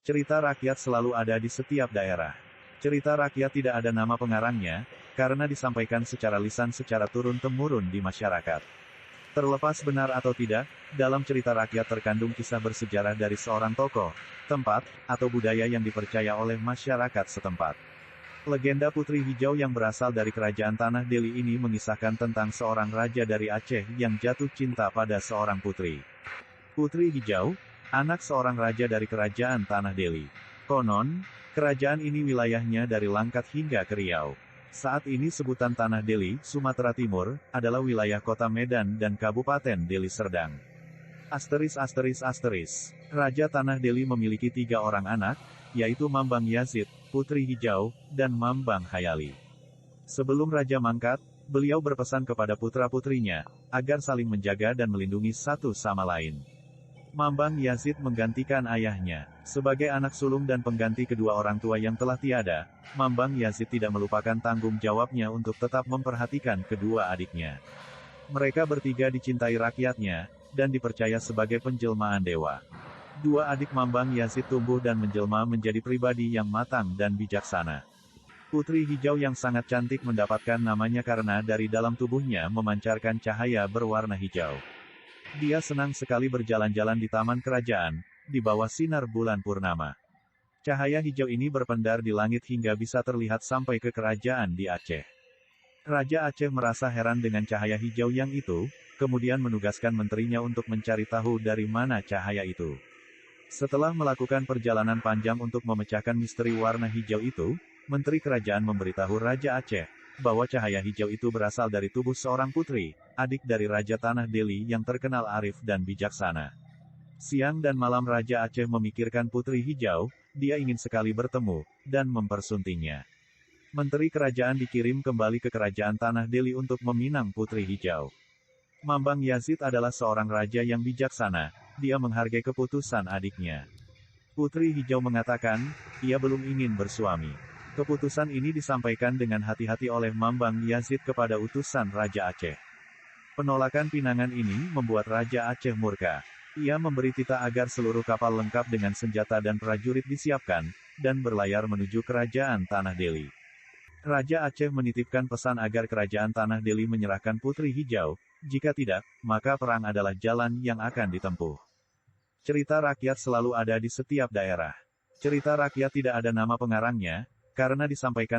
Cerita rakyat selalu ada di setiap daerah. Cerita rakyat tidak ada nama pengarangnya, karena disampaikan secara lisan secara turun-temurun di masyarakat. Terlepas benar atau tidak, dalam cerita rakyat terkandung kisah bersejarah dari seorang tokoh, tempat, atau budaya yang dipercaya oleh masyarakat setempat. Legenda Putri Hijau yang berasal dari kerajaan Tanah Deli ini mengisahkan tentang seorang raja dari Aceh yang jatuh cinta pada seorang putri. Putri Hijau, anak seorang raja dari kerajaan Tanah Deli. Konon, kerajaan ini wilayahnya dari Langkat hingga ke Riau. Saat ini sebutan Tanah Deli, Sumatera Timur, adalah wilayah kota Medan dan Kabupaten Deli Serdang. Raja Tanah Deli memiliki 3 orang anak, yaitu Mambang Yazid, Putri Hijau, dan Mambang Hayali. Sebelum Raja mangkat, beliau berpesan kepada putra-putrinya, agar saling menjaga dan melindungi satu sama lain. Mambang Yazid menggantikan ayahnya. Sebagai anak sulung dan pengganti kedua orang tua yang telah tiada, Mambang Yazid tidak melupakan tanggung jawabnya untuk tetap memperhatikan kedua adiknya. Mereka bertiga dicintai rakyatnya, dan dipercaya sebagai penjelmaan dewa. 2 adik Mambang Yazid tumbuh dan menjelma menjadi pribadi yang matang dan bijaksana. Putri Hijau yang sangat cantik mendapatkan namanya karena dari dalam tubuhnya memancarkan cahaya berwarna hijau. Dia senang sekali berjalan-jalan di taman kerajaan, di bawah sinar bulan purnama. Cahaya hijau ini berpendar di langit hingga bisa terlihat sampai ke kerajaan di Aceh. Raja Aceh merasa heran dengan cahaya hijau yang itu, kemudian menugaskan menterinya untuk mencari tahu dari mana cahaya itu. Setelah melakukan perjalanan panjang untuk memecahkan misteri warna hijau itu, Menteri Kerajaan memberitahu Raja Aceh, bahwa cahaya hijau itu berasal dari tubuh seorang putri, adik dari Raja Tanah Deli yang terkenal arif dan bijaksana. Siang dan malam Raja Aceh memikirkan Putri Hijau, dia ingin sekali bertemu, dan mempersuntingnya. Menteri Kerajaan dikirim kembali ke Kerajaan Tanah Deli untuk meminang Putri Hijau. Mambang Yazid adalah seorang raja yang bijaksana, dia menghargai keputusan adiknya. Putri Hijau mengatakan, ia belum ingin bersuami. Keputusan ini disampaikan dengan hati-hati oleh Mambang Yazid kepada utusan Raja Aceh. Penolakan pinangan ini membuat Raja Aceh murka. Ia memberi titah agar seluruh kapal lengkap dengan senjata dan prajurit disiapkan, dan berlayar menuju Kerajaan Tanah Deli. Raja Aceh menitipkan pesan agar Kerajaan Tanah Deli menyerahkan Putri Hijau, jika tidak, maka perang adalah jalan yang akan ditempuh. Cerita rakyat selalu ada di setiap daerah. Cerita rakyat tidak ada nama pengarangnya, karena disampaikan